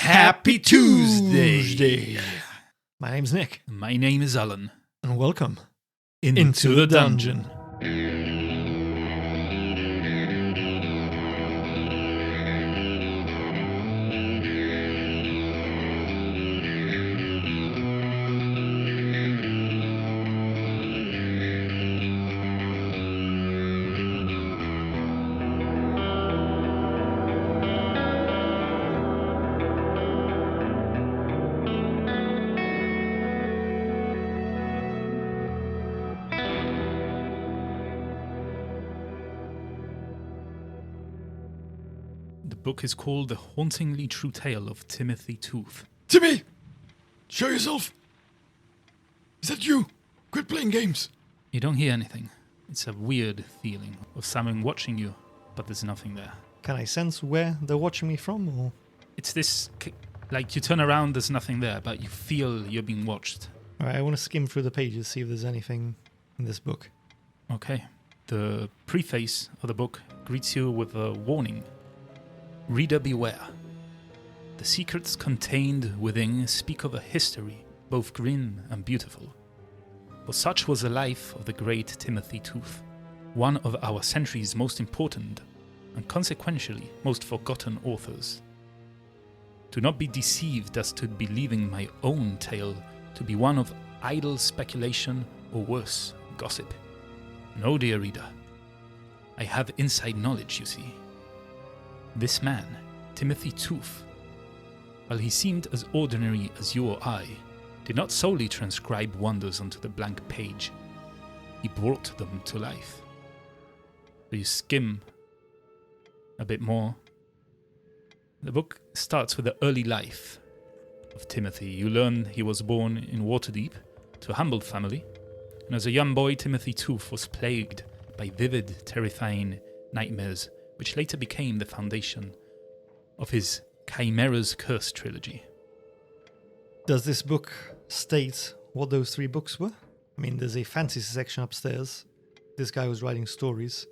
Happy Tuesday. My name's Nick. My name is Alan. And welcome Into the dungeon. The book is called The Hauntingly True Tale of Timothy Tooth. Timmy! Show yourself! Is that you? Quit playing games! You don't hear anything. It's a weird feeling of someone watching you, but there's nothing there. Can I sense where they're watching me from? Or It's this, like you turn around, there's nothing there, but you feel you're being watched. all right, I want to skim through the pages, see if there's anything in this book. Okay. The preface of the book greets you with a warning. Reader beware. The secrets contained within speak of a history, both grim and beautiful. For such was the life of the great Timothy Tooth, one of our century's most important and consequentially most forgotten authors. Do not be deceived as to believing my own tale to be one of idle speculation or worse, gossip. No, dear reader. I have inside knowledge, you see. This man, Timothy Tooth, while he seemed as ordinary as you or I, did not solely transcribe wonders onto the blank page. He brought them to life. So you skim a bit more. The book starts with the early life of Timothy. You learn he was born in Waterdeep to a humble family, and as a young boy, Timothy Tooth was plagued by vivid, terrifying nightmares, which later became the foundation of his Chimera's Curse trilogy. Does this book state what those three books were? I mean, there's a fantasy section upstairs. This guy was writing stories.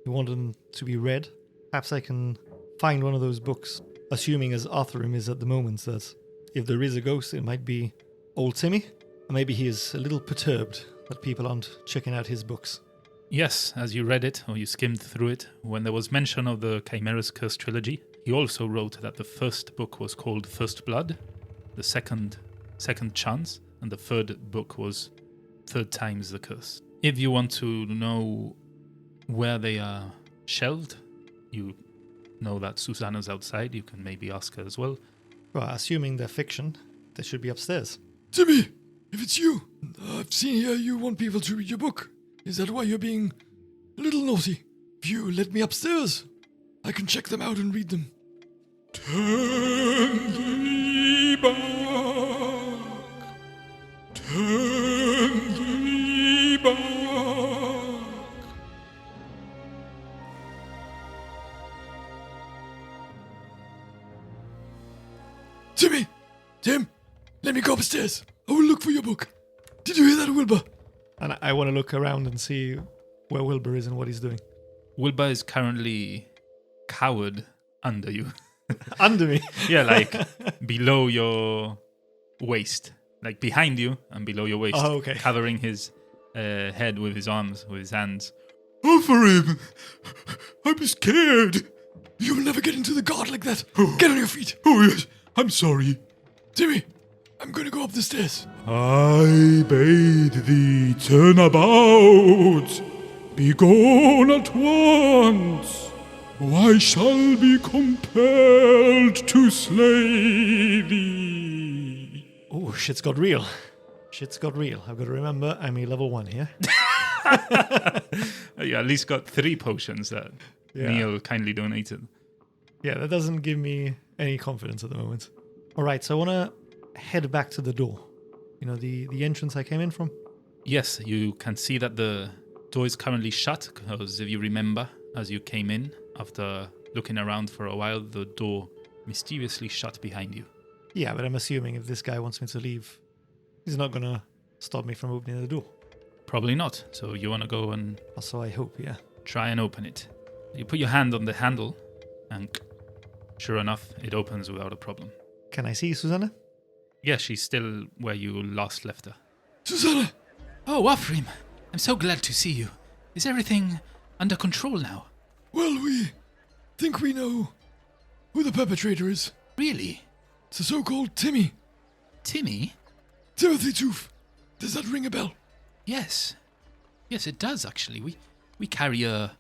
He wanted them to be read. Perhaps I can find one of those books, assuming as Arfhairm is at the moment that if there is a ghost, it might be old Timmy. Or maybe he is a little perturbed that people aren't checking out his books. Yes, as you read it, or you skimmed through it, when there was mention of the Chimera's Curse trilogy, he also wrote that the first book was called First Blood, the second Chance, and the third book was Third Time's the Curse. If you want to know where they are shelved, you know that Susanna's outside, you can maybe ask her as well. Well, assuming they're fiction, they should be upstairs. Timmy! If it's you, I've seen here you want people to read your book. Is that why you're being a little naughty? If you let me upstairs, I can check them out and read them. Turn thee back. Turn thee back. Timmy! Tim! Let me go upstairs. I will look for your book. Did you hear that, Wilbur? And I want to look around and see where Wilbur is and what he's doing. Wilbur is currently cowered under you. Under me? Yeah, like below your waist. Like behind you and below your waist. Oh, okay. Covering his head with his arms, with his hands. Arfhairm! I'm scared. You'll never get into the guard like that. Get on your feet. Oh, yes. I'm sorry. Timmy, I'm going to go up the stairs. I bade thee turn about. Be gone at once. I shall be compelled to slay thee. Oh, shit's got real. Shit's got real. I've got to remember I'm a level 1 here. You at least got 3 potions that Neil kindly donated. Yeah, that doesn't give me any confidence at the moment. All right, so I want to head back to the door. You know, the entrance I came in from? Yes, you can see that the door is currently shut, because if you remember, as you came in, after looking around for a while, the door mysteriously shut behind you. Yeah, but I'm assuming if this guy wants me to leave, he's not going to stop me from opening the door. Probably not. So you want to go and So I hope, yeah. try and open it. You put your hand on the handle and sure enough, it opens without a problem. Can I see Susanna? Yeah, she's still where you last left her. Susanna! Oh, Arfhairm, I'm so glad to see you. Is everything under control now? Well, we think we know who the perpetrator is. Really? It's the so-called Timmy. Timmy? Timothy Tooth. Does that ring a bell? Yes. Yes, it does, actually. We carry a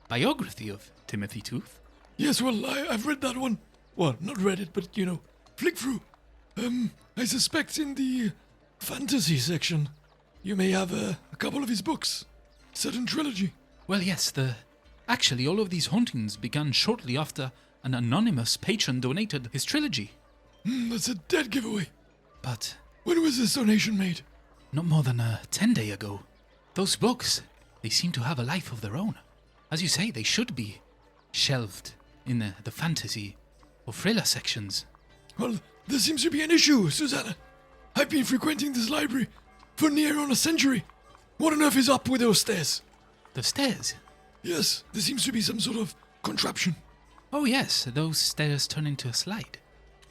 biography of Timothy Tooth. Yes, well, I've read that one. Well, not read it, but, flick through. I suspect in the fantasy section, you may have a couple of his books. Set in trilogy. Well, yes, actually, all of these hauntings began shortly after an anonymous patron donated his trilogy. That's a dead giveaway. But When was this donation made? not more than 10 days ago. Those books, they seem to have a life of their own. As you say, they should be shelved in the fantasy or thriller sections. Well, there seems to be an issue, Susanna. I've been frequenting this library for near on a century. What on earth is up with those stairs? The stairs? Yes, there seems to be some sort of contraption. Oh yes, those stairs turn into a slide.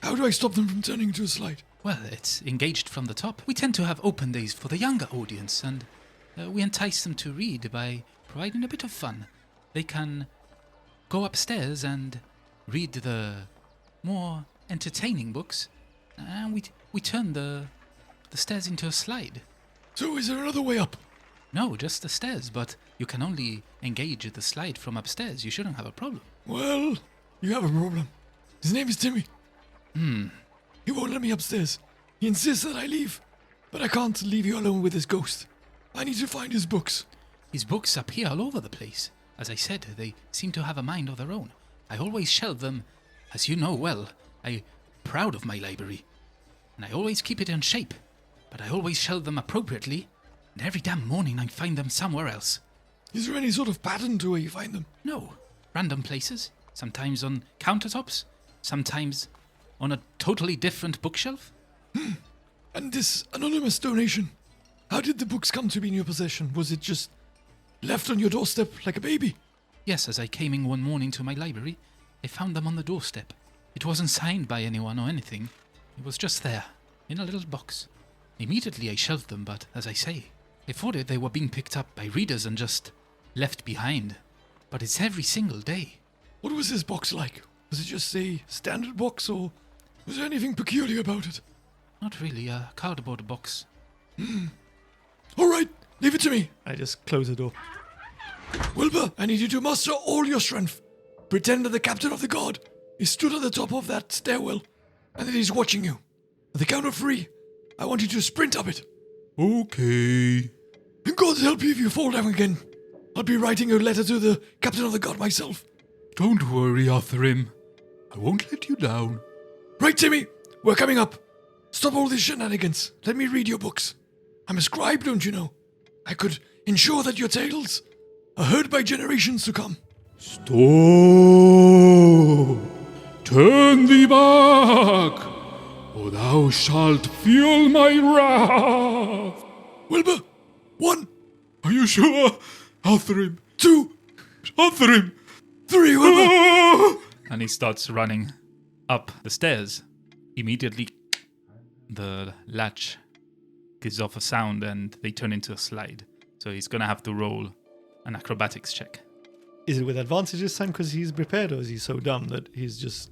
How do I stop them from turning into a slide? Well, it's engaged from the top. We tend to have open days for the younger audience, and we entice them to read by providing a bit of fun. They can go upstairs and read the more entertaining books, and we turn the stairs into a slide. So is there another way up? No, just the stairs, but you can only engage the slide from upstairs. You shouldn't have a problem. Well, you have a problem. His name is Timmy. He won't let me upstairs. He insists that I leave. But I can't leave you alone with this ghost. I need to find his books. His books appear all over the place. As I said, they seem to have a mind of their own. I always shelve them, as you know well. I'm proud of my library, and I always keep it in shape. But I always shelve them appropriately, and every damn morning I find them somewhere else. Is there any sort of pattern to where you find them? No, random places. Sometimes on countertops, sometimes on a totally different bookshelf. And this anonymous donation, how did the books come to be in your possession? Was it just left on your doorstep like a baby? Yes, as I came in one morning to my library, I found them on the doorstep. It wasn't signed by anyone or anything. It was just there, in a little box. Immediately I shelved them, but as I say, I thought they were being picked up by readers and just left behind. But it's every single day. What was this box like? Was it just a standard box, or was there anything peculiar about it? Not really, a cardboard box. All right, leave it to me. I just close the door. Wilbur, I need you to muster all your strength. Pretend that the captain of the guard is stood at the top of that stairwell and that he's watching you. At the count of 3, I want you to sprint up it. Okay. And God help you if you fall down again. I'll be writing a letter to the captain of the guard myself. Don't worry, Arfhairm. I won't let you down. Right, Timmy, we're coming up. Stop all these shenanigans. Let me read your books. I'm a scribe, don't you know? I could ensure that your tales are heard by generations to come. Stop! Turn thee back, or thou shalt feel my wrath. Wilbur, 1, Are you sure, Arfhairm? 2, Arfhairm! 3, Wilbur. Ah! And he starts running up the stairs. Immediately, the latch gives off a sound and they turn into a slide. So he's going to have to roll an acrobatics check. Is it with advantage this time because he's prepared, or is he so dumb that he's just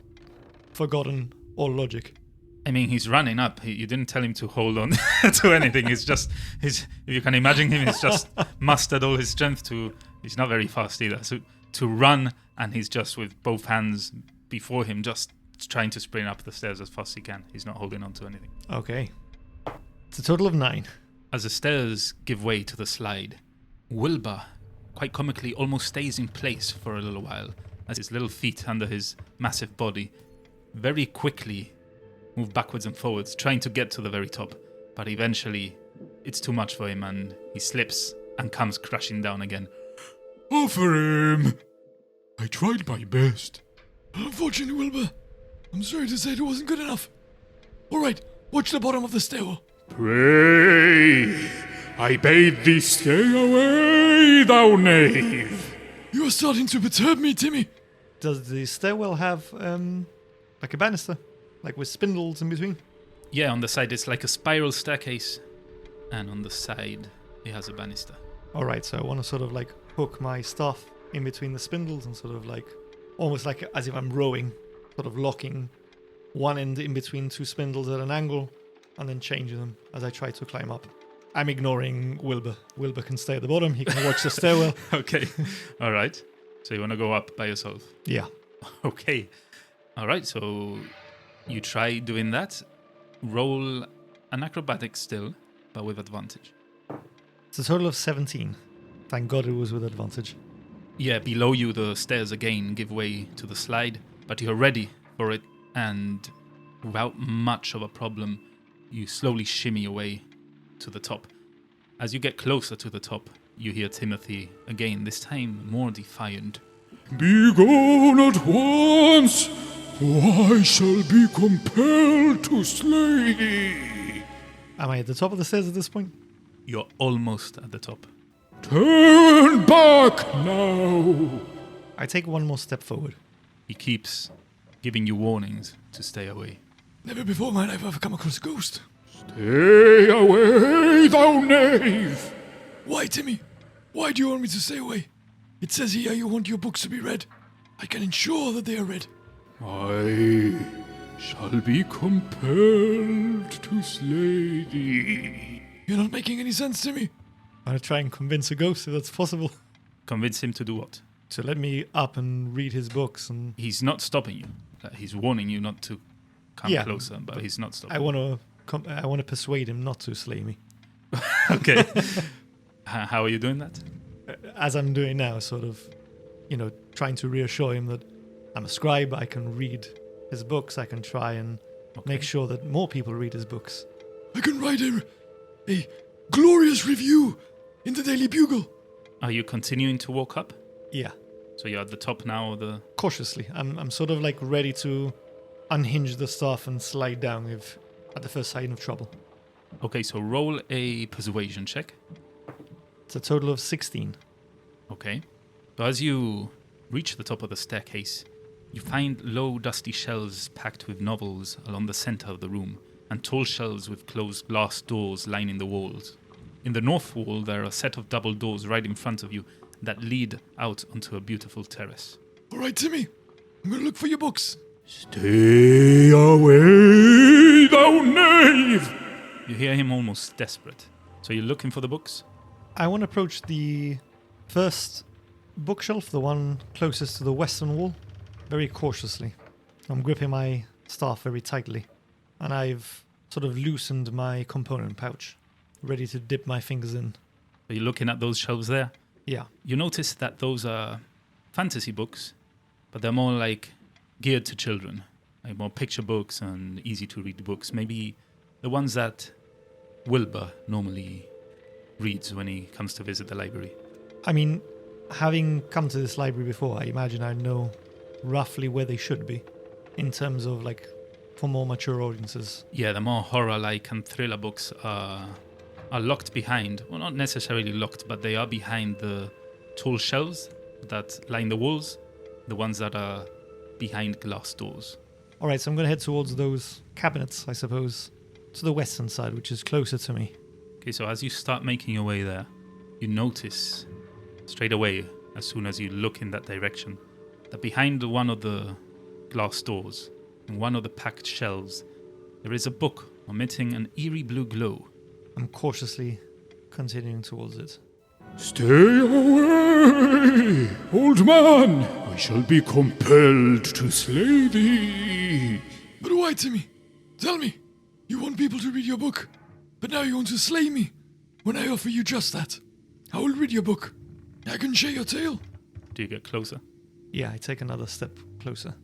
forgotten all logic? I mean, he's running up. You didn't tell him to hold on to anything. If you can imagine him, he's just mustered all his strength he's not very fast either. So to run, and he's just with both hands before him, just trying to sprint up the stairs as fast as he can. He's not holding on to anything. Okay. It's a total of 9. As the stairs give way to the slide, Wilbur, quite comically, almost stays in place for a little while as his little feet under his massive body very quickly move backwards and forwards, trying to get to the very top. But eventually, it's too much for him and he slips and comes crashing down again. Arfhairm! I tried my best. Unfortunately, Wilbur, I'm sorry to say it wasn't good enough. All right, watch the bottom of the stairwell. Pray! I bade thee stay away, thou knave! You are starting to perturb me, Timmy. Does the stairwell have, like a banister? Like with spindles in between? Yeah, on the side it's like a spiral staircase, and on the side it has a banister. Alright, so I want to sort of like hook my staff in between the spindles and sort of like, almost like as if I'm rowing, sort of locking one end in between two spindles at an angle and then changing them as I try to climb up. I'm ignoring Wilbur. Wilbur can stay at the bottom. He can watch the stairwell. Okay, all right. So you want to go up by yourself? Yeah. Okay. All right, so you try doing that. Roll an acrobatics still, but with advantage. It's a total of 17. Thank God it was with advantage. Yeah, below you the stairs again give way to the slide, but you're ready for it, and without much of a problem, you slowly shimmy away to the top. As you get closer to the top, you hear Timothy again, this time more defiant. Be gone at once, or I shall be compelled to slay thee. Am I at the top of the stairs at this point? You're almost at the top. Turn back now. I take one more step forward. He keeps giving you warnings to stay away. Never before in my life have I come across a ghost. Stay away, thou knave. Why, Timmy? Why do you want me to stay away? It says here you want your books to be read. I can ensure that they are read. I shall be compelled to slay thee. You're not making any sense, Timmy. I'm going to try and convince a ghost if that's possible Convince him to do what? to let me up and read his books. And He's not stopping you. He's warning you not to come Yeah, closer, but he's not stopping. I want to persuade him not to slay me. Okay. How are you doing that? As I'm doing now, sort of, trying to reassure him that I'm a scribe, I can read his books, I can try and make sure that more people read his books. I can write a glorious review in the Daily Bugle. Are you continuing to walk up? Yeah, So you're at the top now of the... cautiously. I'm sort of like ready to unhinge the staff and slide down if at the first sign of trouble. Okay, so roll a persuasion check. It's a total of 16. Okay. So as you reach the top of the staircase, you find low, dusty shelves packed with novels along the center of the room, and tall shelves with closed glass doors lining the walls. In the north wall, there are a set of double doors right in front of you that lead out onto a beautiful terrace. All right, Timmy. I'm going to look for your books. Stay away, thou knave. You hear him almost desperate. So you're looking for the books? I want to approach the first bookshelf, the one closest to the western wall, very cautiously. I'm gripping my staff very tightly, and I've sort of loosened my component pouch, ready to dip my fingers in. Are you looking at those shelves there? Yeah. You notice that those are fantasy books, but they're more like geared to children, like more picture books and easy to read books. Maybe the ones that Wilbur normally reads when he comes to visit the library. I mean, having come to this library before, I imagine I know roughly where they should be in terms of like for more mature audiences. Yeah, the more horror-like and thriller books are locked behind. Well, not necessarily locked, but they are behind the tall shelves that line the walls, the ones that are behind glass doors. All right, so I'm going to head towards those cabinets, I suppose, to the western side, which is closer to me. Okay, so as you start making your way there, you notice straight away, as soon as you look in that direction, that behind one of the glass doors, in one of the packed shelves, there is a book emitting an eerie blue glow. I'm cautiously continuing towards it. Stay away, old man. I shall be compelled to slay thee. But why, Timmy? Tell me. You want people to read your book, but now you want to slay me when I offer you just that. I will read your book. I can share your tale. Do you get closer? Yeah, I take another step closer.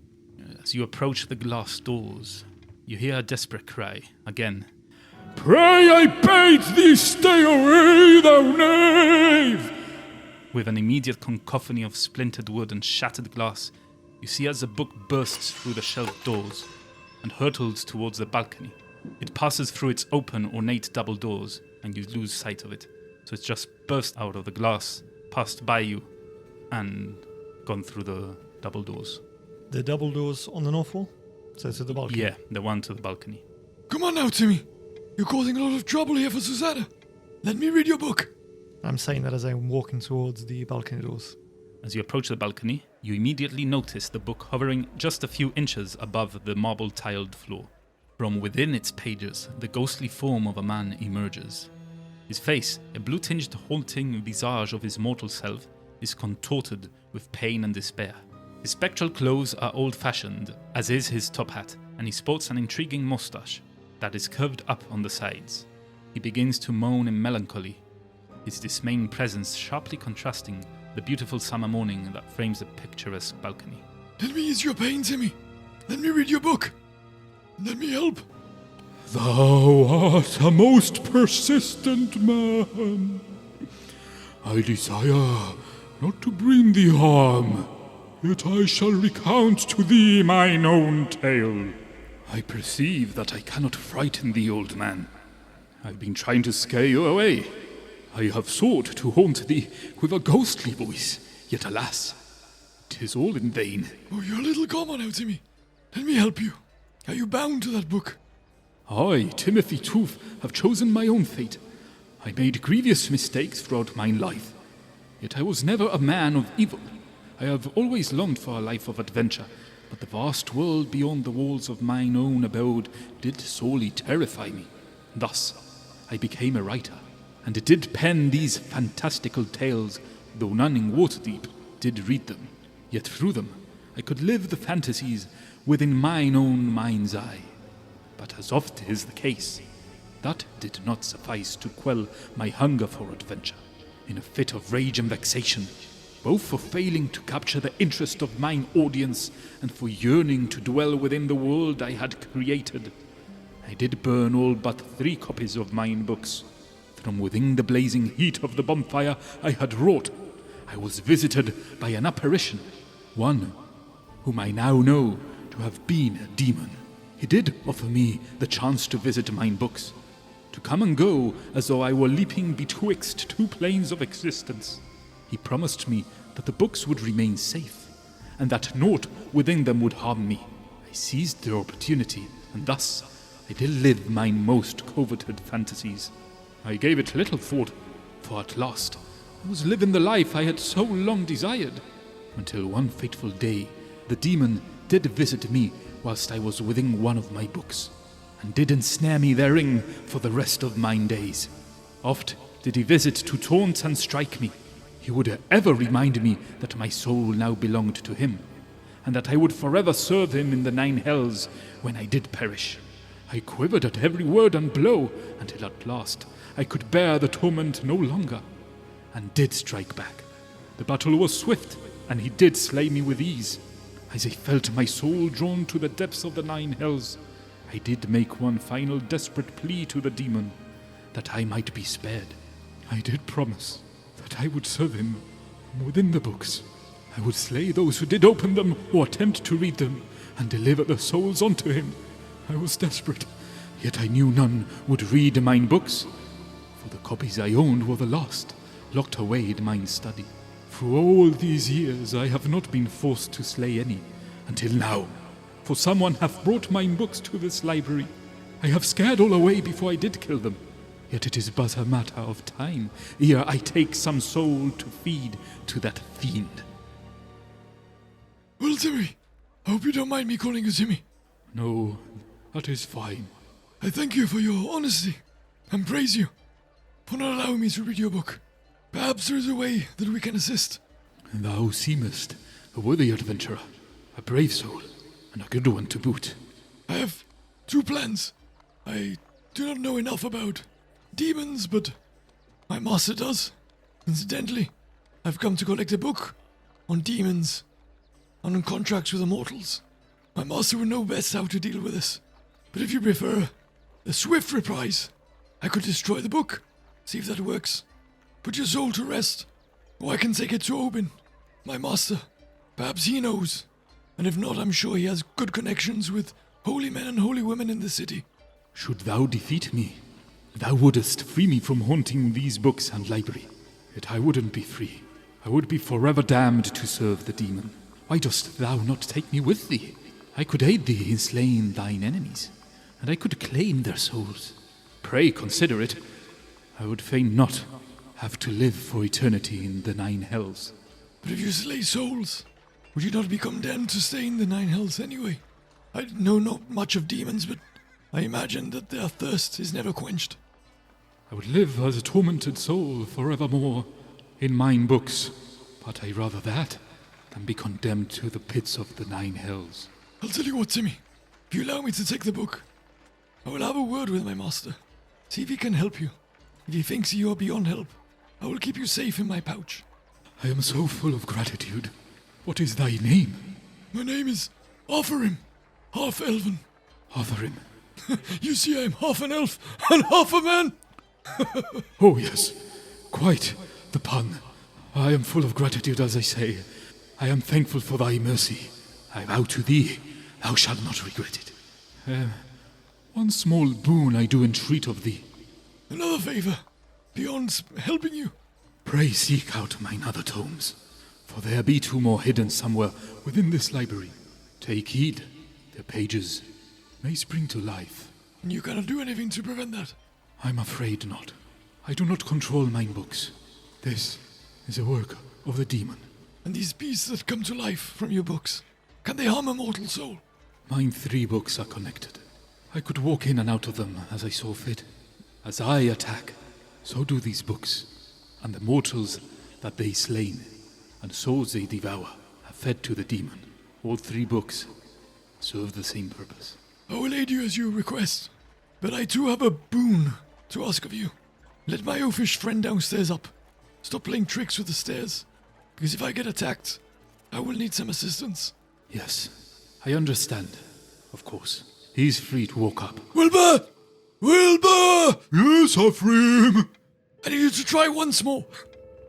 As you approach the glass doors, you hear a desperate cry again. Pray, I beg thee, stay away, thou knave. With an immediate cacophony of splintered wood and shattered glass, you see as the book bursts through the shelf doors and hurtles towards the balcony. It passes through its open, ornate double doors, and you lose sight of it. So it's just burst out of the glass, passed by you, and gone through the double doors. The double doors on the north wall? So to the balcony. Yeah, the one to the balcony. Come on now, Timmy. You're causing a lot of trouble here for Susanna. Let me read your book. I'm saying that as I'm walking towards the balcony doors. As you approach the balcony, you immediately notice the book hovering just a few inches above the marble-tiled floor. From within its pages, the ghostly form of a man emerges. His face, a blue-tinged haunting visage of his mortal self, is contorted with pain and despair. His spectral clothes are old-fashioned, as is his top hat, and he sports an intriguing moustache that is curved up on the sides. He begins to moan in melancholy, his dismaying presence sharply contrasting the beautiful summer morning that frames the picturesque balcony. Let me ease your pain, Timmy. Let me read your book. Let me help. Thou art a most persistent man. I desire not to bring thee harm, yet I shall recount to thee mine own tale. I perceive that I cannot frighten thee, old man. I've been trying to scare you away. I have sought to haunt thee with a ghostly voice, yet alas, 'tis all in vain. Oh, you're a little calmer now, Timmy. Let me help you. Are you bound to that book? I, Timothy Tooth, have chosen my own fate. I made grievous mistakes throughout mine life, yet I was never a man of evil. I have always longed for a life of adventure, but the vast world beyond the walls of mine own abode did sorely terrify me. Thus, I became a writer, and did pen these fantastical tales, though none in Waterdeep did read them. Yet through them, I could live the fantasies within mine own mind's eye. But as oft is the case, that did not suffice to quell my hunger for adventure. In a fit of rage and vexation, both for failing to capture the interest of mine audience and for yearning to dwell within the world I had created, I did burn all but 3 copies of mine books. From within the blazing heat of the bonfire I had wrought, I was visited by an apparition, one whom I now know to have been a demon. He did offer me the chance to visit mine books, to come and go as though I were leaping betwixt 2 planes of existence. He promised me that the books would remain safe, and that naught within them would harm me. I seized the opportunity, and thus I did live mine most coveted fantasies. I gave it little thought, for at last I was living the life I had so long desired, until one fateful day the demon did visit me whilst I was within one of my books, and did ensnare me therein for the rest of mine days. Oft did he visit to taunt and strike me. He would ever remind me that my soul now belonged to him, and that I would forever serve him in the 9 hells when I did perish. I quivered at every word and blow, until at last I could bear the torment no longer, and did strike back. The battle was swift, and he did slay me with ease. As I felt my soul drawn to the depths of the 9 hells, I did make one final desperate plea to the demon, that I might be spared. I did promise that I would serve him from within the books. I would slay those who did open them or attempt to read them, and deliver their souls unto him. I was desperate, yet I knew none would read mine books, for the copies I owned were the last, locked away in mine study. Through all these years I have not been forced to slay any, until now, for someone hath brought mine books to this library. I have scared all away before I did kill them, yet it is but a matter of time ere I take some soul to feed to that fiend. Well, Timmy, I hope you don't mind me calling you Timmy. No, that is fine. I thank you for your honesty, and praise you for not allowing me to read your book. Perhaps there is a way that we can assist. Thou seemest a worthy adventurer, a brave soul, and a good one to boot. I have 2 plans. I do not know enough about demons, but my master does. Incidentally, I've come to collect a book on demons and on contracts with immortals. My master would know best how to deal with this. But if you prefer a swift reprise, I could destroy the book, see if that works. Put your soul to rest, or I can take it to Obin, my master. Perhaps he knows, and if not, I'm sure he has good connections with holy men and holy women in the city. Should thou defeat me, thou wouldest free me from haunting these books and library. Yet I wouldn't be free. I would be forever damned to serve the demon. Why dost thou not take me with thee? I could aid thee in slaying thine enemies, and I could claim their souls. Pray consider it. I would fain not have to live for eternity in the 9 hells. But if you slay souls, would you not be condemned to stay in the 9 hells anyway? I know not much of demons, but I imagine that their thirst is never quenched. I would live as a tormented soul forevermore in mine books, but I rather that than be condemned to the pits of the 9 hells. I'll tell you what, Timmy. If you allow me to take the book, I will have a word with my master. See if he can help you. If he thinks you are beyond help, I will keep you safe in my pouch. I am so full of gratitude. What is thy name? My name is Arfhairm, half elven. Arfhairm. You see, I am half an elf and half a man. Oh yes, quite the pun. I am full of gratitude, as I say. I am thankful for thy mercy. I vow to thee, thou shalt not regret it. One small boon I do entreat of thee. Another favor, beyond helping you. Pray seek out mine other tomes, for there be 2 more hidden somewhere within this library. Take heed, their pages may spring to life. And you cannot do anything to prevent that. I'm afraid not. I do not control mine books. This is a work of the demon. And these beasts that come to life from your books, can they harm a mortal soul? Mine 3 books are connected. I could walk in and out of them as I saw fit. As I attack, so do these books, and the mortals that they slain, and souls they devour, have fed to the demon. All 3 books serve the same purpose. I will aid you as you request, but I too have a boon to ask of you. Let my oafish friend downstairs up. Stop playing tricks with the stairs, because if I get attacked, I will need some assistance. Yes, I understand, of course. He's free to walk up. Wilbur! Wilbur! Yes, Arfhairm. I need you to try once more.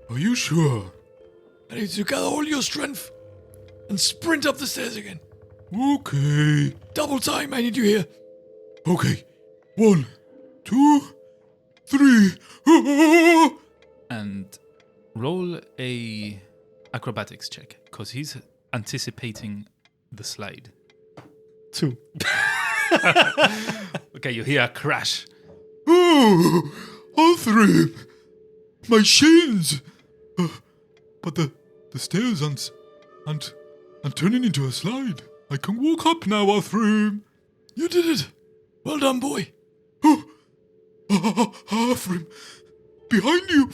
Are you sure? I need you to gather all your strength and sprint up the stairs again. Okay. Double time, I need you here. Okay. 1, 2, 3. And roll a acrobatics check, because he's anticipating the slide. 2. Okay, you hear a crash. Oh, Arfhairm, my shins. But the stairs aren't turning into a slide. I can walk up now, Arfhairm. You did it. Well done, boy. Oh, Arfhairm, behind you.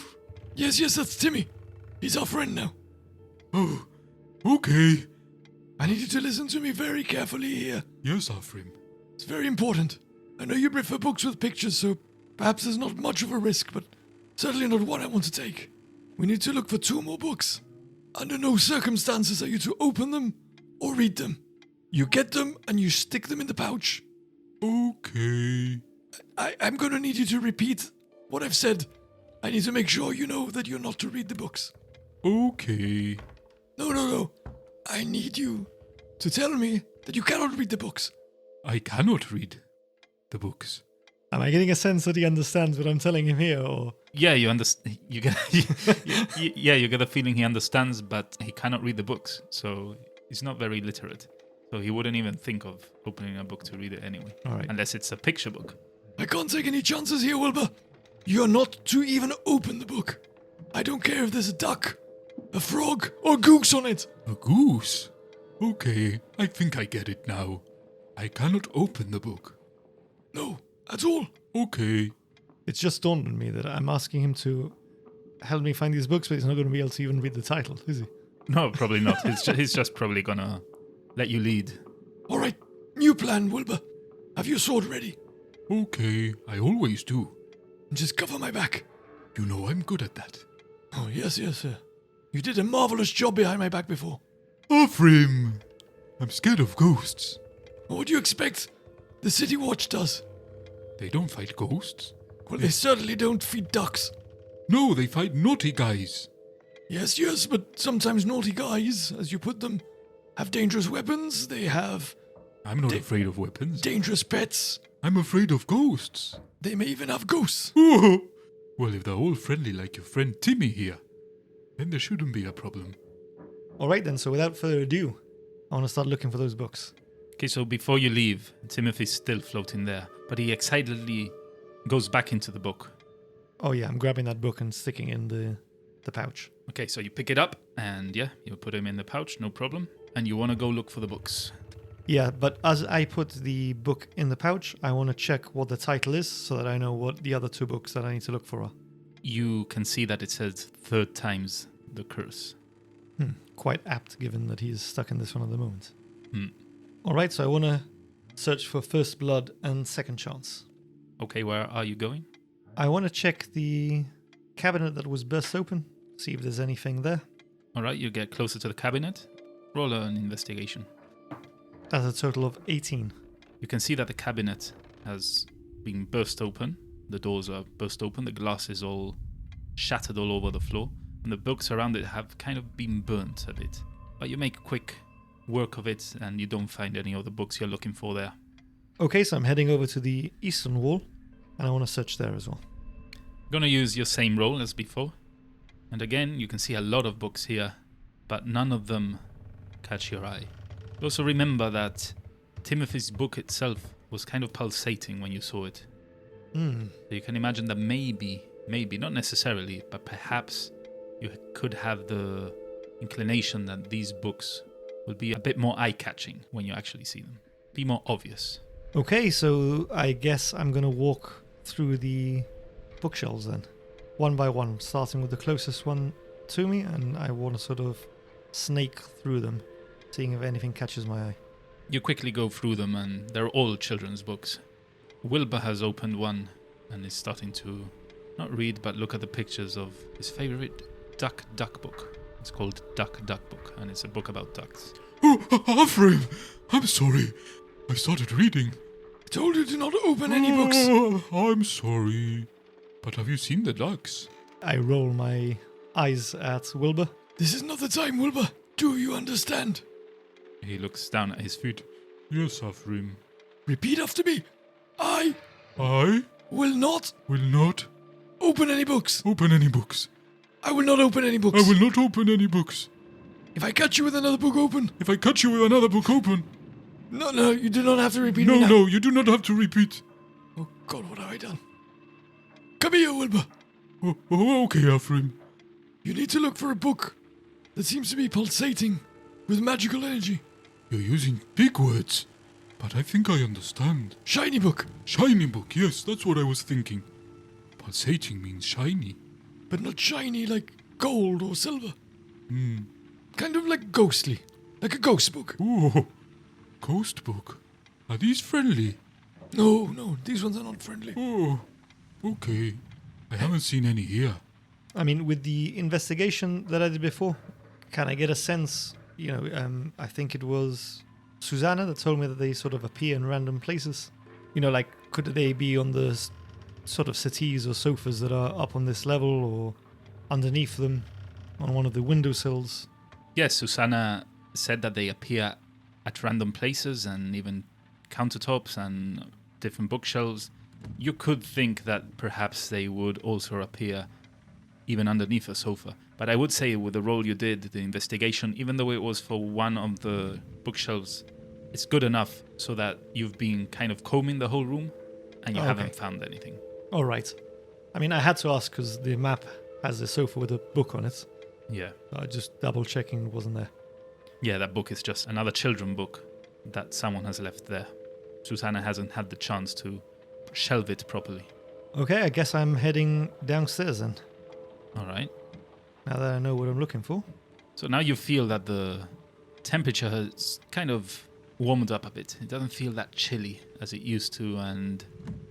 Yes, that's Timmy. He's our friend now. Oh, okay. I need you to listen to me very carefully here. Yes, Arfhairm. It's very important. I know you prefer books with pictures, so perhaps there's not much of a risk, but certainly not one I want to take. We need to look for 2 more books. Under no circumstances are you to open them or read them. You get them and you stick them in the pouch. Okay. I'm going to need you to repeat what I've said. I need to make sure you know that you're not to read the books. Okay. No. I need you to tell me that you cannot read the books. I cannot read the books. Am I getting a sense that he understands what I'm telling him here, or? Yeah, you understand. You get, you get a feeling he understands, but he cannot read the books, so he's not very literate. So he wouldn't even think of opening a book to read it anyway, All right. unless it's a picture book. I can't take any chances here, Wilbur. You're not to even open the book. I don't care if there's a duck, a frog, or goose on it. A goose? Okay, I think I get it now. I cannot open the book. No, at all. Okay. It's just dawned on me that I'm asking him to help me find these books, but he's not going to be able to even read the title, is he? No, probably not. He's just probably gonna let you lead. All right, new plan, Wilbur. Have your sword ready. Okay, I always do. Just cover my back. You know I'm good at that. Oh, yes, sir. You did a marvelous job behind my back before. Arfhairm! I'm scared of ghosts. What do you expect the City Watch does? They don't fight ghosts. Well, they certainly don't feed ducks. No, they fight naughty guys. Yes, but sometimes naughty guys, as you put them, have dangerous weapons. They have I'm not afraid of weapons. dangerous pets. I'm afraid of ghosts. They may even have ghosts. Oh. Well, if they're all friendly like your friend Timmy here, then there shouldn't be a problem. All right then, so without further ado, I want to start looking for those books. Okay, so before you leave, Timothy's still floating there, but he excitedly goes back into the book. Oh yeah, I'm grabbing that book and sticking in the pouch. Okay, so you pick it up, and you put him in the pouch, no problem. And you want to go look for the books. Yeah, but as I put the book in the pouch, I want to check what the title is so that I know what the other 2 books that I need to look for are. You can see that it says 3rd times the curse. Quite apt given that he's stuck in this one at the moment. Hmm. Alright, so I want to search for First Blood and Second Chance. Okay, where are you going? I want to check the cabinet that was burst open, see if there's anything there. Alright, you get closer to the cabinet. Roll an investigation. That's a total of 18. You can see that the cabinet has been burst open. The doors are burst open. The glass is all shattered all over the floor. And the books around it have kind of been burnt a bit. But you make quick work of it and you don't find any of the books you're looking for there. Okay, so I'm heading over to the eastern wall and I want to search there as well. I'm going to use your same roll as before. And again, you can see a lot of books here, but none of them catch your eye. Also remember that Timothy's book itself was kind of pulsating when you saw it. So you can imagine that maybe, not necessarily, but perhaps you could have the inclination that these books will be a bit more eye-catching when you actually see them. Be more obvious. Okay, so I guess I'm going to walk through the bookshelves then. One by one, starting with the closest one to me, and I want to sort of snake through them, seeing if anything catches my eye. You quickly go through them, and they're all children's books. Wilbur has opened one and is starting to not read, but look at the pictures of his favorite duck book. It's called Duck Book, and it's a book about ducks. Oh, Arfhairm! I'm sorry. I started reading. I told you to not open any books. I'm sorry. But have you seen the ducks? I roll my eyes at Wilbur. This is not the time, Wilbur. Do you understand? He looks down at his feet. Yes, Arfhairm. Repeat after me. I will not open any books. Open any books. I will not open any books. I will not open any books. If I catch you with another book open. If I catch you with another book open. No, you do not have to repeat. No, you do not have to repeat. Oh God, what have I done? Come here, Wilbur. Oh, okay, Arfhairm. You need to look for a book that seems to be pulsating with magical energy. You're using big words, but I think I understand. Shiny book. Shiny book, yes, that's what I was thinking. Pulsating means shiny. But not shiny like gold or silver. Hmm. Kind of like ghostly. Like a ghost book. Oh, ghost book. Are these friendly? No, these ones are not friendly. Oh, okay. I haven't seen any here. I mean, with the investigation that I did before, can I get a sense, I think it was Susanna that told me that they sort of appear in random places. Like, could they be on the sort of settees or sofas that are up on this level or underneath them on one of the windowsills? Yes, Susanna said that they appear at random places and even countertops and different bookshelves. You could think that perhaps they would also appear even underneath a sofa. But I would say with the role you did, the investigation, even though it was for one of the bookshelves, it's good enough so that you've been kind of combing the whole room and you haven't found anything. All right. I mean, I had to ask because the map has a sofa with a book on it. Yeah. Just double checking it wasn't there. Yeah, that book is just another children's book that someone has left there. Susanna hasn't had the chance to shelve it properly. Okay, I guess I'm heading downstairs then. All right. Now that I know what I'm looking for. So now you feel that the temperature has kind of warmed up a bit. It doesn't feel that chilly as it used to, and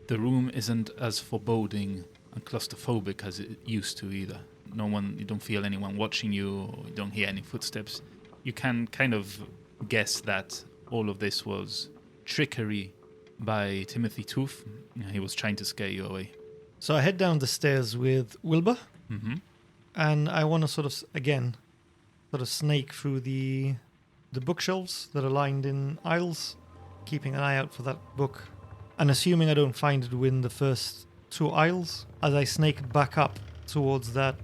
the room isn't as foreboding and claustrophobic as it used to either. You don't feel anyone watching you, or you don't hear any footsteps. You can kind of guess that all of this was trickery by Timothy Tooth. He was trying to scare you away. So I head down the stairs with Wilbur, and I want to sort of snake through the bookshelves that are lined in aisles, keeping an eye out for that book, and assuming I don't find it within the first 2 aisles, as I snake back up towards that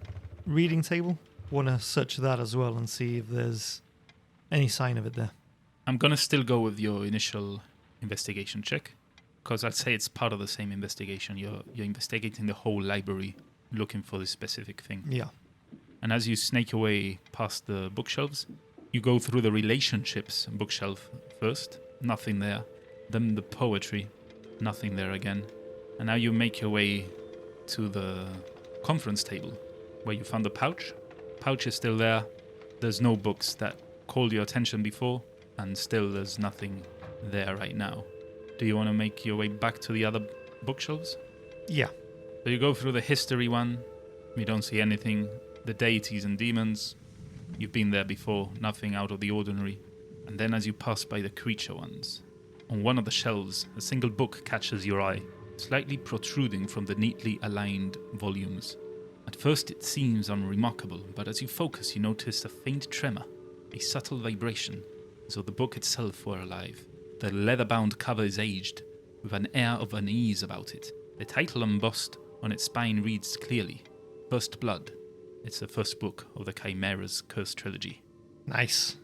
reading table, want to search that as well and see if there's any sign of it there. I'm gonna still go with your initial investigation check, because I'd say it's part of the same investigation. You're investigating the whole library, looking for this specific thing. Yeah. And as you snake your way past the bookshelves, you go through the relationships bookshelf first, nothing there. Then the poetry, nothing there again. And now you make your way to the conference table, where you found the pouch. Pouch is still there. There's no books that called your attention before, and still there's nothing there right now. Do you want to make your way back to the other bookshelves? Yeah. So you go through the history one. You don't see anything. The deities and demons. You've been there before. Nothing out of the ordinary. And then as you pass by the creature ones, on one of the shelves, a single book catches your eye, slightly protruding from the neatly aligned volumes. At first it seems unremarkable, but as you focus you notice a faint tremor, a subtle vibration, as though the book itself were alive. The leather-bound cover is aged, with an air of unease about it. The title embossed on its spine reads clearly, First Blood. It's the first book of the Chimera's Curse trilogy. Nice.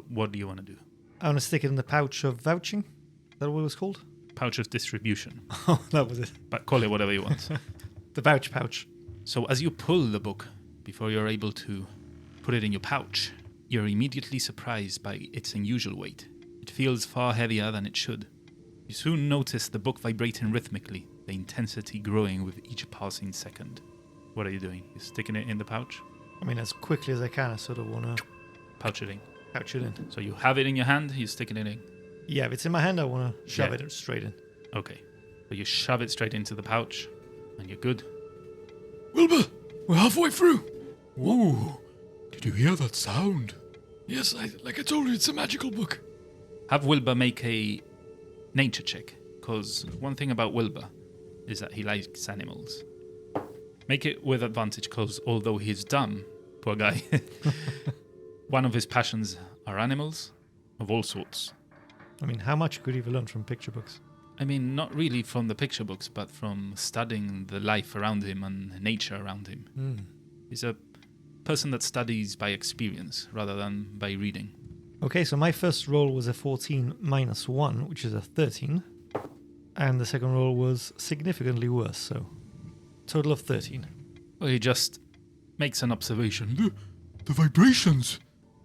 What do you want to do? I want to stick it in the pouch of vouching. Is that what it was called? Pouch of distribution. Oh, that was it. But call it whatever you want. The vouch pouch. So as you pull the book, before you're able to put it in your pouch, you're immediately surprised by its unusual weight. It feels far heavier than it should. You soon notice the book vibrating rhythmically, the intensity growing with each passing second. What are you doing? You're sticking it in the pouch? I mean, as quickly as I can, I sort of want to Pouch it in. pouch it in. So you have it in your hand, you're sticking it in. Yeah, if it's in my hand, I want to shove Yeah. it straight in. Okay. So you shove it straight into the pouch, and you're good. Wilbur, we're halfway through. Whoa! Did you hear that sound? Yes, like I told you, it's a magical book. Have Wilbur make a nature check, because one thing about Wilbur is that he likes animals. Make it with advantage, because although he's dumb, poor guy, one of his passions are animals of all sorts. I mean, how much could he have learned from picture books? I mean, not really from the picture books, but from studying the life around him and nature around him. He's a person that studies by experience rather than by reading. Okay, so my first roll was a 14 minus 1, which is a 13. And the second roll was significantly worse, so total of 13. Well, he just makes an observation. The vibrations!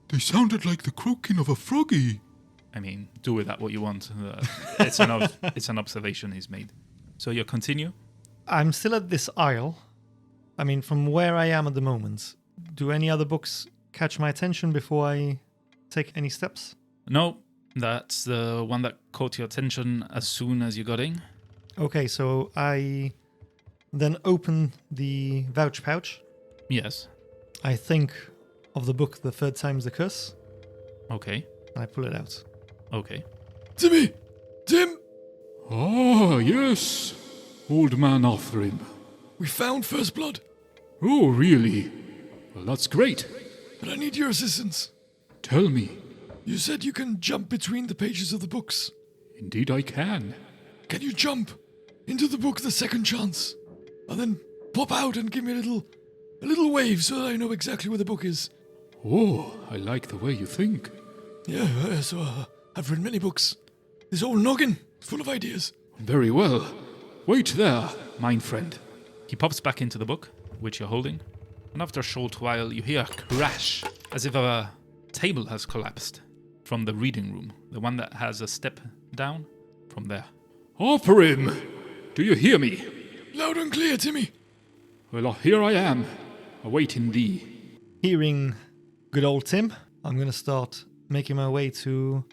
They sounded like the croaking of a froggy. I mean, do with that what you want. It's an observation he's made. So you continue? I'm still at this aisle. I mean, from where I am at the moment, do any other books catch my attention before I take any steps? No, that's the one that caught your attention as soon as you got in. Okay, so I then open the vouch pouch. Yes. I think of the book The Third Time's the Curse, Okay. and I pull it out. Okay. Timmy! Tim! Ah, yes. Old man Arfhairm. We found First Blood, Oh, really? Well, that's great. but I need your assistance. Tell me. You said you can jump between the pages of the books. Indeed I can. Can you jump into the book The Second Chance? And then pop out and give me a little wave so that I know exactly where the book is. Oh, I like the way you think. Yeah, I've read many books. This old noggin is full of ideas. Very well. Wait there, mine friend. He pops back into the book, which you're holding, and after a short while you hear a crash, as if a table has collapsed from the reading room, the one that has a step down from there. Arfhairm, do you hear me? Loud and clear, Timmy. Well, here I am, awaiting thee. Hearing good old Tim, I'm going to start making my way to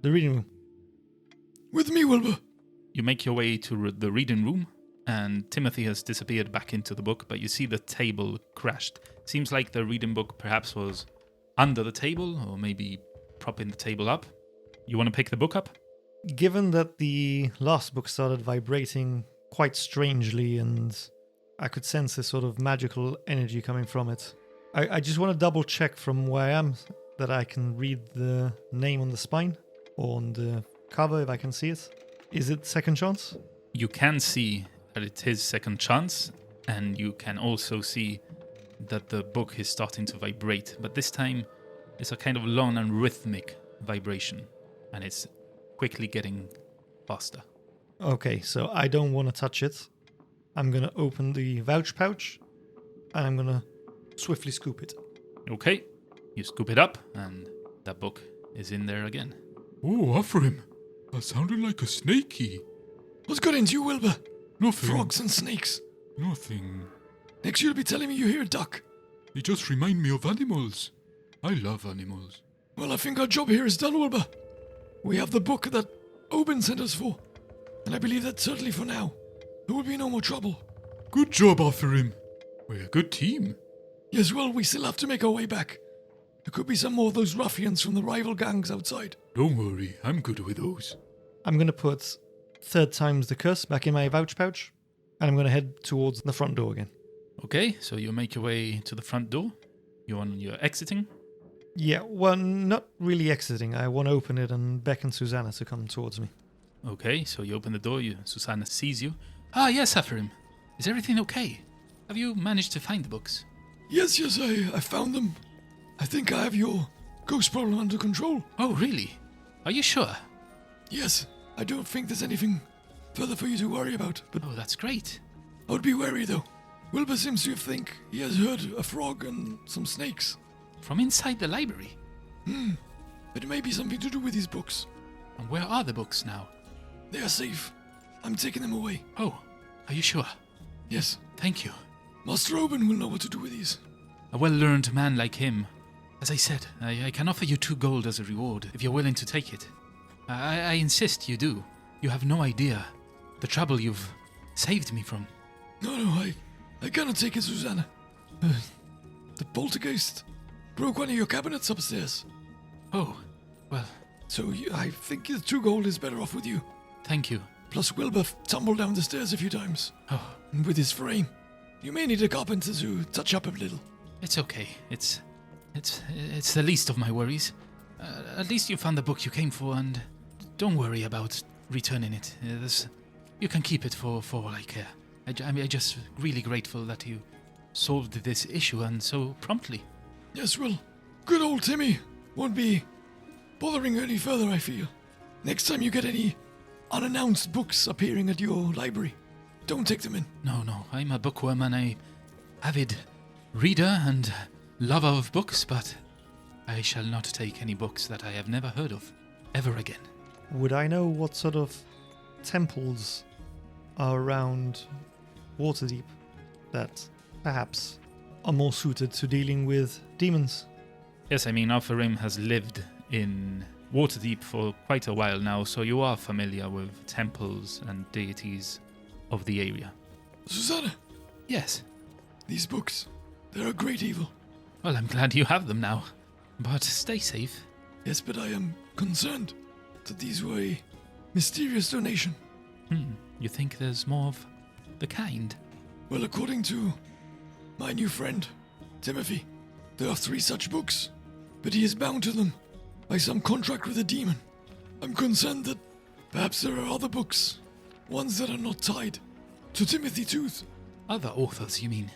the reading room. With me, Wilbur. You make your way to the reading room, and Timothy has disappeared back into the book, but you see the table crashed. Seems like the reading book perhaps was under the table, or maybe propping the table up. You want to pick the book up? Given that the last book started vibrating quite strangely and I could sense this sort of magical energy coming from it, I just want to double check from where I am that I can read the name on the spine or on the cover if I can see it. Is it Second Chance? You can see that it is Second Chance, and you can also see that the book is starting to vibrate, but this time it's a kind of long and rhythmic vibration, and it's quickly getting faster. Okay, so I don't want to touch it. I'm going to open the vouch pouch and I'm going to swiftly scoop it. Okay, you scoop it up, and that book is in there again. Oh, Arfhairm. That sounded like a snake key. What's got into you, Wilbur? Nothing. Frogs and snakes. Nothing. Next you'll be telling me you hear a duck. They just remind me of animals. I love animals. Well, I think our job here is done, Wilbur. We have the book that Oben sent us for. And I believe that certainly for now, there will be no more trouble. Good job, Arfhairm. We're a good team. Yes, well, we still have to make our way back. There could be some more of those ruffians from the rival gangs outside. Don't worry, I'm good with those. I'm going to put third times the curse back in my vouch pouch and I'm going to head towards the front door again. Okay, so you make your way to the front door. You're exiting. Yeah, well, not really exiting. I want to open it and beckon Susanna to come towards me. Okay, so you open the door. Susanna sees you. Ah, yes, Arfhairm. Is everything okay? Have you managed to find the books? Yes, I found them. I think I have your ghost problem under control. Oh, really? Are you sure? Yes, I don't think there's anything further for you to worry about, but Oh, that's great. I would be wary though. Wilbur seems to think he has heard a frog and some snakes. From inside the library. It may be something to do with these books. And where are the books now? They are safe. I'm taking them away. Oh, are you sure? Yes, Thank you. Master Oben will know what to do with these. A well-learned man like him. As I said, I can offer you 2 gold as a reward if you're willing to take it. I insist you do. You have no idea the trouble you've saved me from. No, I cannot take it, Susanna. The poltergeist broke one of your cabinets upstairs. Oh, well, So I think the 2 gold is better off with you. thank you. Plus Wilbur tumbled down the stairs a few times. Oh, And with his frame, you may need a carpenter to touch up a little. it's okay. It's the least of my worries. At least you found the book you came for, and don't worry about returning it. You can keep it for all I care. I'm just really grateful that you solved this issue, and so promptly. Yes, well, good old Timmy won't be bothering you any further, I feel. Next time you get any unannounced books appearing at your library, don't take them in. No, I'm a bookworm and a avid reader and lover of books, but I shall not take any books that I have never heard of, ever again. Would I know what sort of temples are around Waterdeep that perhaps are more suited to dealing with demons? Yes, I mean, Arfhairm has lived in Waterdeep for quite a while now, so you are familiar with temples and deities of the area. Susanna, Yes. these books, they're a great evil. Well, I'm glad you have them now. But stay safe. Yes, but I am concerned that these were a mysterious donation. You think there's more of the kind? Well, according to my new friend, Timothy, there are 3 such books, but he is bound to them by some contract with a demon. I'm concerned that perhaps there are other books, ones that are not tied to Timothy Tooth. Other authors, you mean?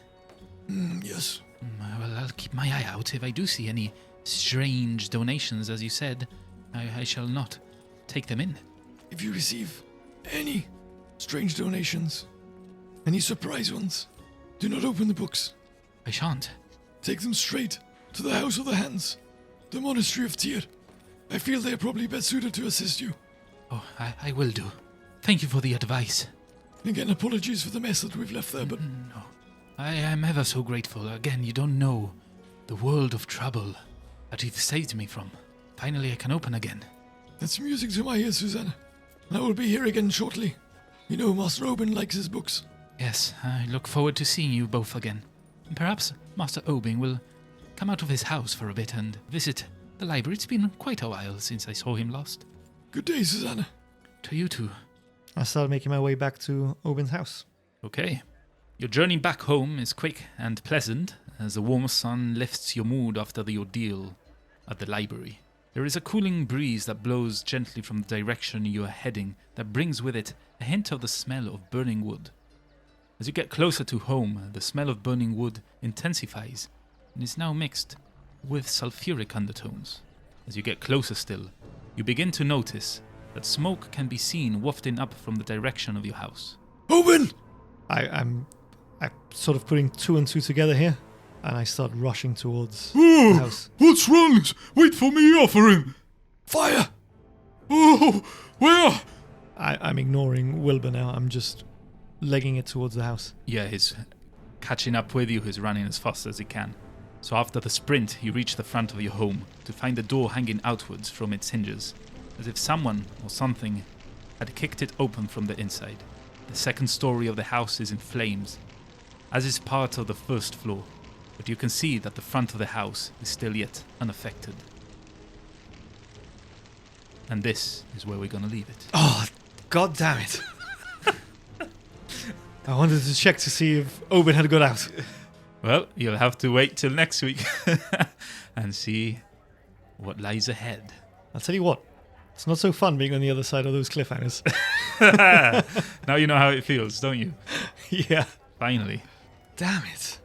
Yes. Well, I'll keep my eye out. If I do see any strange donations, as you said, I shall not take them in. If you receive any strange donations, any surprise ones, do not open the books. I shan't. Take them straight to the House of the Hands, the Monastery of Tyr. I feel they are probably best suited to assist you. Oh, I will do. Thank you for the advice. Again, apologies for the mess that we've left there, but No, I am ever so grateful. Again, you don't know the world of trouble that you've saved me from. Finally, I can open again. that's music to my ears, Susanna. I will be here again shortly. You know, Master Oben likes his books. Yes, I look forward to seeing you both again. And perhaps Master Obing will come out of his house for a bit and visit the library. It's been quite a while since I saw him last. Good day, Susanna. To you too. I started making my way back to Oben's house. Okay. Your journey back home is quick and pleasant as the warm sun lifts your mood after the ordeal at the library. There is a cooling breeze that blows gently from the direction you are heading that brings with it a hint of the smell of burning wood. As you get closer to home, the smell of burning wood intensifies and is now mixed with sulfuric undertones. As you get closer still, you begin to notice that smoke can be seen wafting up from the direction of your house. Open! I'm sort of putting two and two together here, and I start rushing towards the Oh, house. what's wrong? Wait for me, Arfhairm. Fire! Oh, where? I'm ignoring Wilbur now. I'm just legging it towards the house. Yeah, he's catching up with you. He's running as fast as he can. So after the sprint, you reach the front of your home to find the door hanging outwards from its hinges, as if someone or something had kicked it open from the inside. The second story of the house is in flames, as is part of the first floor, but you can see that the front of the house is still yet unaffected. And this is where we're gonna leave it. Oh, god damn it. I wanted to check to see if Oben had got out. Well, you'll have to wait till next week and see what lies ahead. I'll tell you what, it's not so fun being on the other side of those cliffhangers. Now you know how it feels, don't you? Yeah. Finally. Damn it.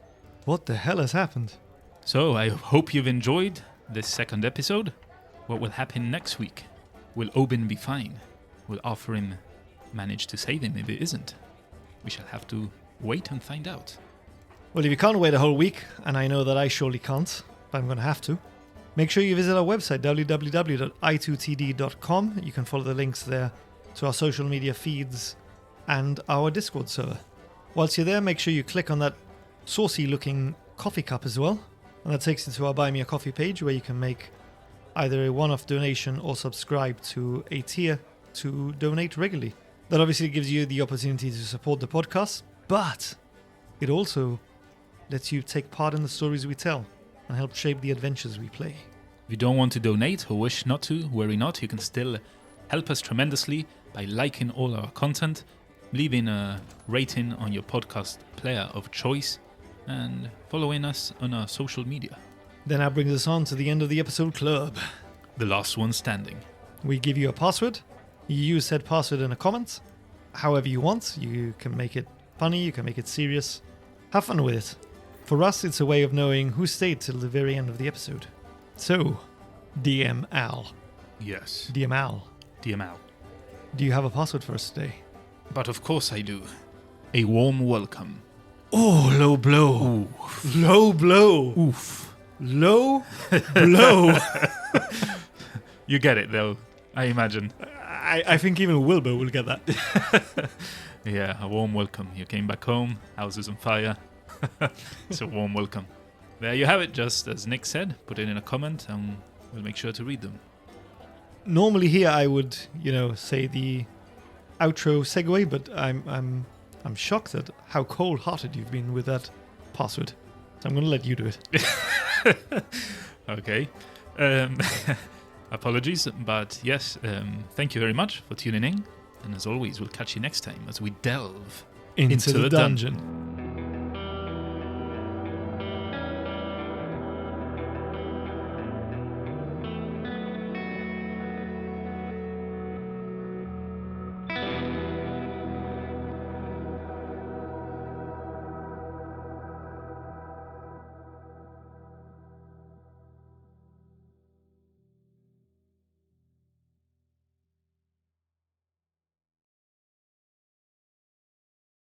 What the hell has happened? So, I hope you've enjoyed this second episode. What will happen next week? Will Oben be fine? Will Arfhairm manage to save him if it isn't? We shall have to wait and find out. Well, if you can't wait a whole week, and I know that I surely can't, but I'm going to have to, make sure you visit our website, www.i2td.com. You can follow the links there to our social media feeds and our Discord server. Whilst you're there, make sure you click on that saucy-looking coffee cup as well, and that takes you to our Buy Me a Coffee page where you can make either a one-off donation or subscribe to a tier to donate regularly. That obviously gives you the opportunity to support the podcast, but it also lets you take part in the stories we tell and help shape the adventures we play. If you don't want to donate or wish not to, worry not. You can still help us tremendously by liking all our content, leaving a rating on your podcast player of choice, and following us on our social media. Then that brings us on to the end of the episode club. The last one standing. We give you a password. You use said password in a comment. However you want. You can make it funny, you can make it serious. Have fun with it. For us, it's a way of knowing who stayed till the very end of the episode. So, DM Al. Yes. DM Al, DML. do you have a password for us today? But of course I do. A warm welcome. Oh, low blow. Ooh. Low blow. Oof. Low blow. You get it though, I imagine. I think even Wilbur will get that. Yeah, a warm welcome. You came back home, house is on fire. It's a warm welcome. There you have it, just as Nick said. Put it in a comment and we'll make sure to read them. Normally here I would, say the outro segue, but I'm shocked at how cold-hearted you've been with that password. So I'm going to let you do it. Okay. Apologies, but yes, thank you very much for tuning in. And as always, we'll catch you next time as we delve Into the dungeon.